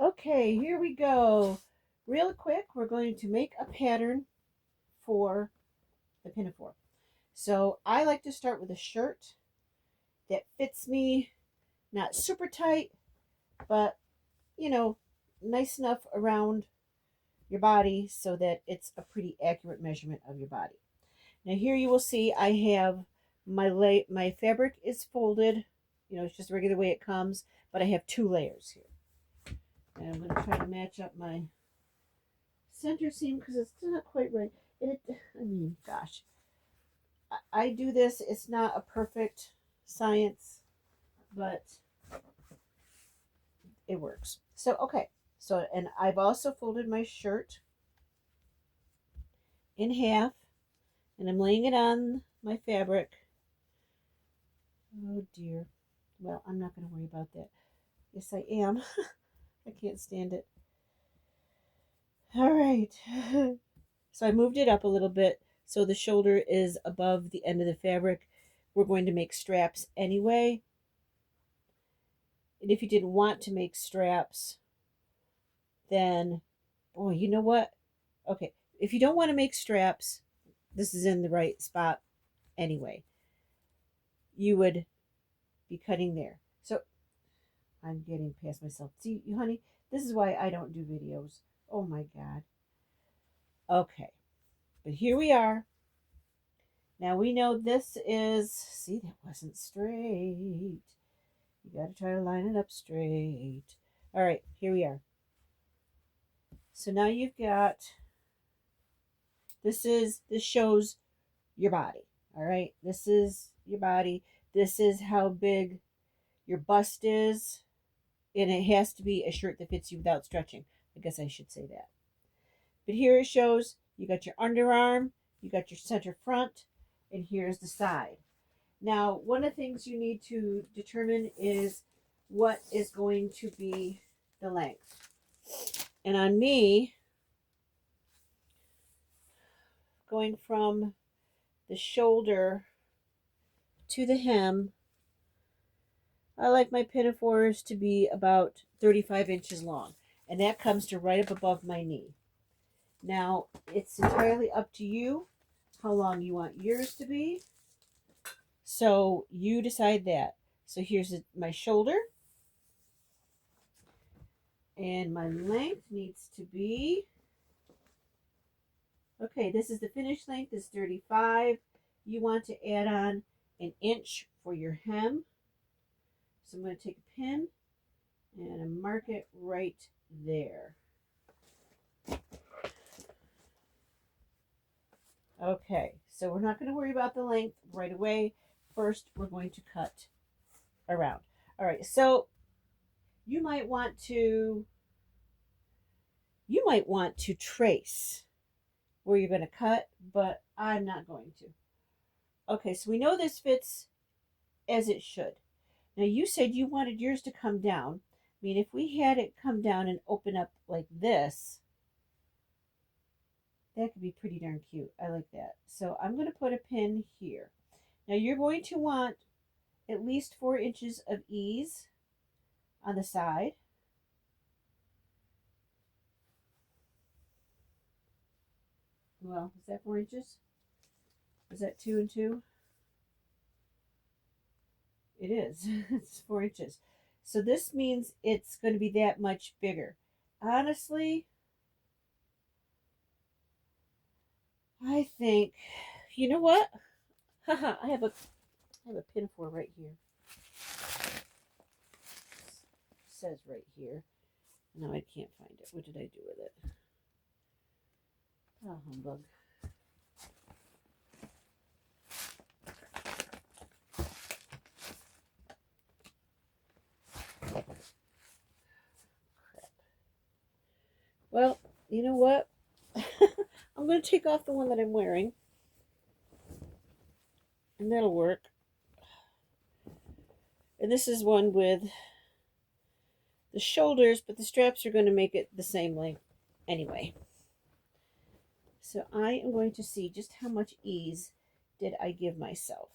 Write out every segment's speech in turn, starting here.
Okay, here we go. Real quick, we're going to make a pattern for the pinafore. So I like to start with a shirt that fits me, not super tight, but you know, nice enough around your body so that it's a pretty accurate measurement of your body. Now here you will see I have my fabric is folded, it's just the regular way it comes, but I have two layers here. And I'm going to try to match up my center seam because it's still not quite right. Gosh, I do this. It's not a perfect science, but it works. So, okay. So, and I've also folded my shirt in half, and I'm laying it on my fabric. Oh dear. Well, I'm not going to worry about that. Yes, I am. I can't stand it. All right. So I moved it up a little bit so the shoulder is above the end of the fabric. We're going to make straps anyway. And if you didn't want to make straps, then, boy, you know what? Okay, if you don't want to make straps, this is in the right spot anyway. You would be cutting there. So I'm getting past myself. See, you honey, this is why I don't do videos. Oh my God. Okay, but here we are. Now we know this is, see, that wasn't straight. You got to try to line it up straight. All right, here we are. So now you've got, this shows your body. All right, this is your body. This is how big your bust is. And it has to be a shirt that fits you without stretching. I guess I should say that. But here it shows you got your underarm, you got your center front, and here's the side. Now, one of the things you need to determine is what is going to be the length. And on me, going from the shoulder to the hem, I like my pinafores to be about 35 inches long. And that comes to right up above my knee. Now, it's entirely up to you how long you want yours to be. So you decide that. So here's my shoulder. And my length needs to be, okay, this is the finished length is 35. You want to add on an inch for your hem. So I'm going to take a pin and mark it right there. Okay, so we're not going to worry about the length right away. First, we're going to cut around. All right, so you might want to trace where you're going to cut, but I'm not going to. Okay, so we know this fits as it should. Now you said you wanted yours to come down. I mean, if we had it come down and open up like this, that could be pretty darn cute. I like that. So I'm going to put a pin here. Now you're going to want at least 4 inches of ease on the side. Well, is that 4 inches? Is that 2 and 2? It is. It's 4 inches. So this means it's going to be that much bigger. Honestly, I think, you know what? Haha, I have a pinafore right here. It says right here. No, I can't find it. What did I do with it? Oh, humbug. Crap. Well, you know what? I'm going to take off the one that I'm wearing. And that'll work. And this is one with the shoulders, but the straps are going to make it the same length anyway. So I am going to see just how much ease did I give myself.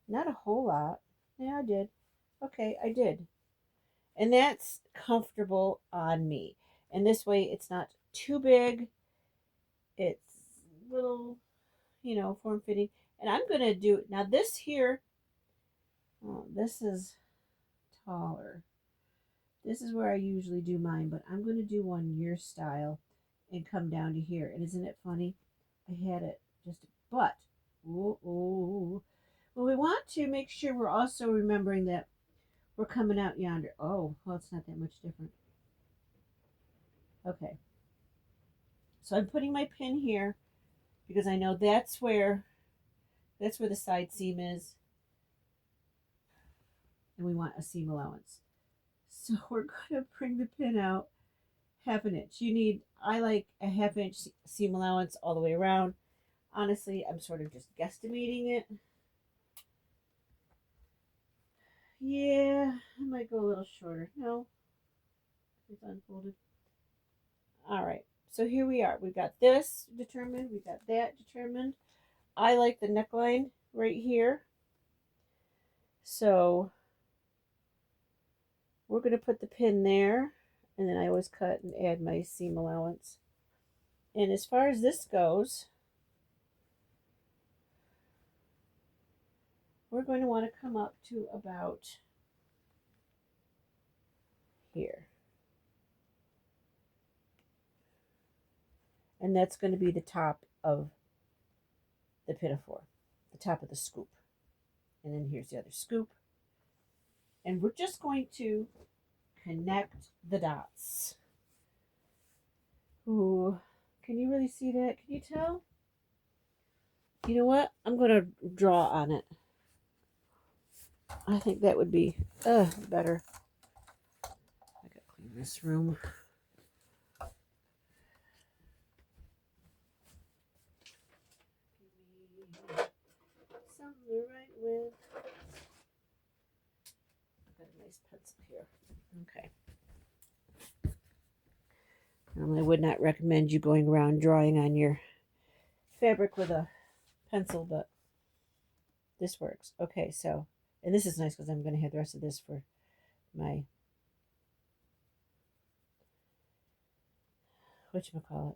Not a whole lot. Yeah, I did. Okay, I did. And that's comfortable on me. And this way it's not too big. It's little, form fitting. And I'm going to do, now this here, oh, this is taller. This is where I usually do mine, but I'm going to do one your style and come down to here. And isn't it funny? I had it just, but, oh. Well, we want to make sure we're also remembering that we're coming out yonder. Oh, well, it's not that much different. Okay. So I'm putting my pin here because I know that's where the side seam is, and we want a seam allowance. So we're going to bring the pin out half an inch. I like a half-inch seam allowance all the way around. Honestly, I'm sort of just guesstimating it. Yeah, I might go a little shorter. No, it's unfolded. All right, so here we are. We've got this determined. We've got that determined. I like the neckline right here. So we're going to put the pin there, and then I always cut and add my seam allowance. And as far as this goes, we're going to want to come up to about here. And that's going to be the top of the pinafore, the top of the scoop. And then here's the other scoop. And we're just going to connect the dots. Ooh, can you really see that? Can you tell? You know what? I'm going to draw on it. I think that would be better. I gotta clean this room. Something to write with. I've got a nice pencil here. Okay. Normally, I would not recommend you going around drawing on your fabric with a pencil, but this works. Okay, so, and this is nice because I'm going to have the rest of this for my, whatchamacallit.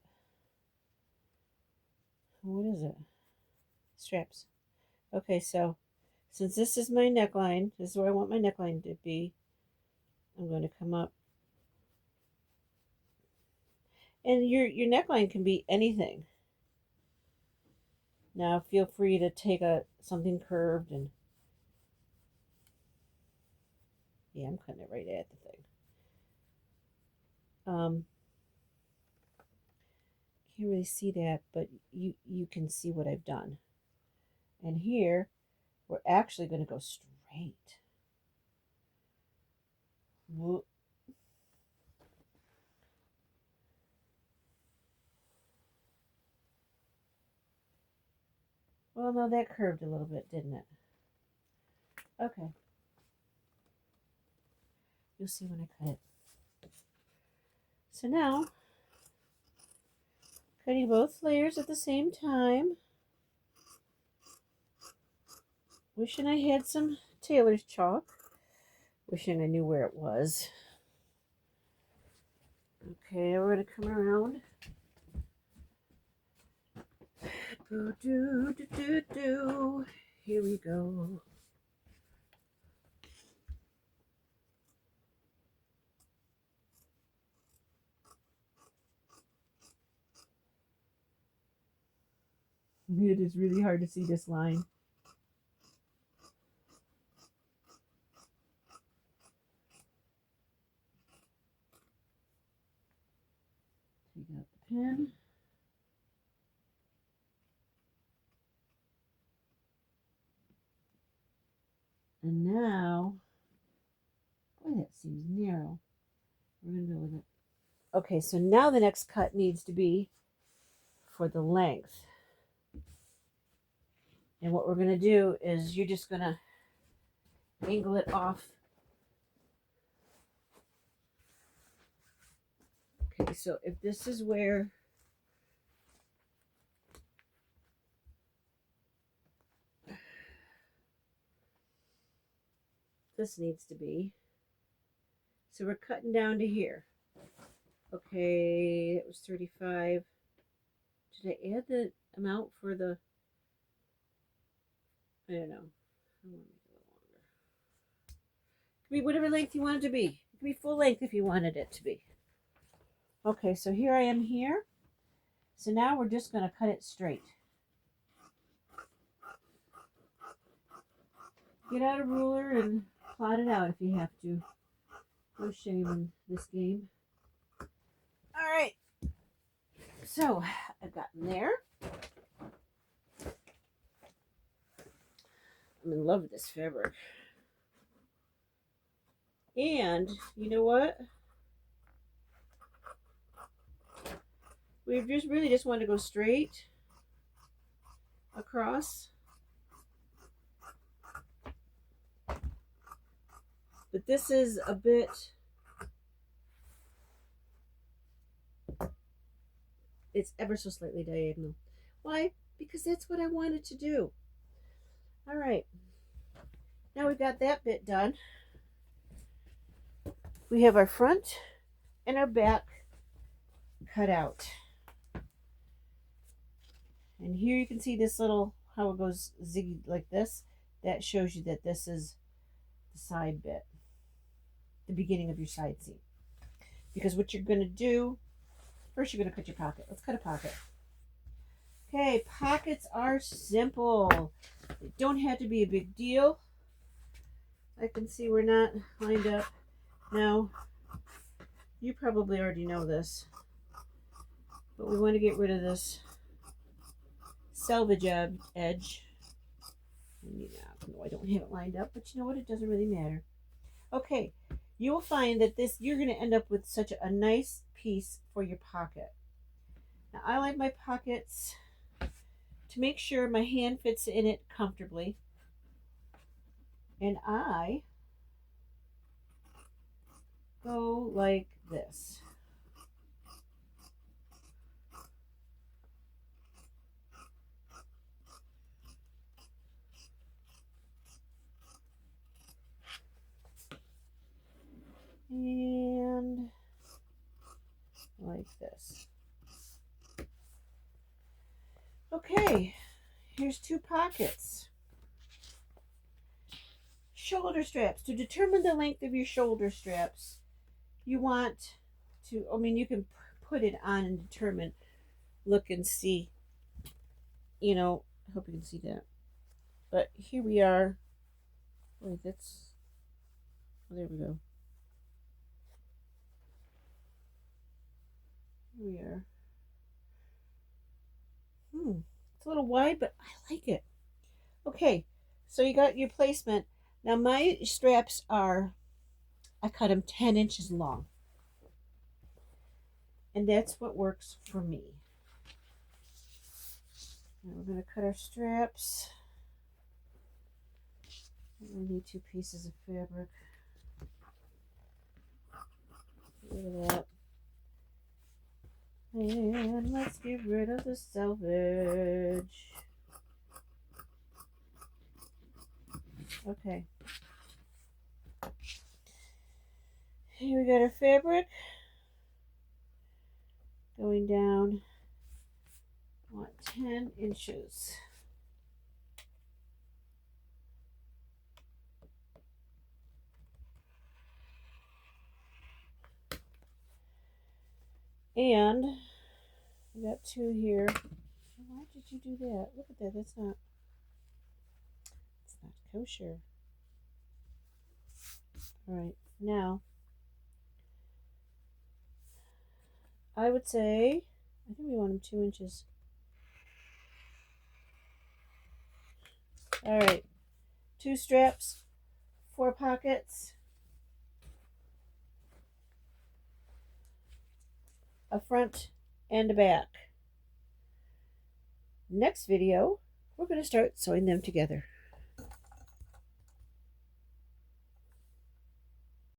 What is it? Straps. Okay, so since this is my neckline, this is where I want my neckline to be, I'm going to come up. And your neckline can be anything. Now feel free to take something curved and yeah, I'm cutting it right at the thing. Can't really see that, but you can see what I've done. And here we're actually going to go straight. Whoop. Well, no, that curved a little bit, didn't it? Okay. You'll see when I cut it. So now, cutting both layers at the same time. Wishing I had some tailor's chalk. Wishing I knew where it was. Okay, we're going to come around. Here we go. It is really hard to see this line. Take out the pen. And now, boy, that seems narrow. We're going to go with it. Okay, so now the next cut needs to be for the length. And what we're going to do is you're just going to angle it off. Okay, so if this is where this needs to be. So we're cutting down to here. Okay, it was 35. Did I add the amount for the, I don't know. I want to make it a little longer. It could be whatever length you want it to be. It could be full length if you wanted it to be. Okay, so here I am here. So now we're just going to cut it straight. Get out a ruler and plot it out if you have to. No shame in this game. All right. So I've gotten there. I'm in love with this fabric. And you know what? We just want to go straight across. But this is a bit, it's ever so slightly diagonal. Why? Because that's what I wanted to do. All right. Now we've got that bit done. We have our front and our back cut out. And here you can see this little, how it goes ziggy like this. That shows you that this is the side bit, the beginning of your side seam. Because what you're going to do, first you're going to cut your pocket. Let's cut a pocket. Okay, pockets are simple. They don't have to be a big deal. I can see we're not lined up. Now, you probably already know this, but we want to get rid of this selvage edge. No, I don't have it lined up, but you know what? It doesn't really matter. Okay, you will find that you're going to end up with such a nice piece for your pocket. Now, I like my pockets to make sure my hand fits in it comfortably. And I go like this. And like this. Okay, here's two pockets. Shoulder straps. To determine the length of your shoulder straps, you want to, you can put it on and determine, look and see. I hope you can see that. But here we are. Wait, there we go. Here we are. It's a little wide, but I like it. Okay, so you got your placement. Now my straps I cut them 10 inches long. And that's what works for me. Now we're going to cut our straps. We need 2 pieces of fabric. Get rid of that. And let's get rid of the selvage. Okay. Here we got our fabric going down, 10 inches. And we got 2 here. Why did you do that? Look at that. It's not kosher. All right, now I would say, I think we want them 2 inches. All right, 2 straps, 4 pockets, a front and a back. Next video, we're going to start sewing them together.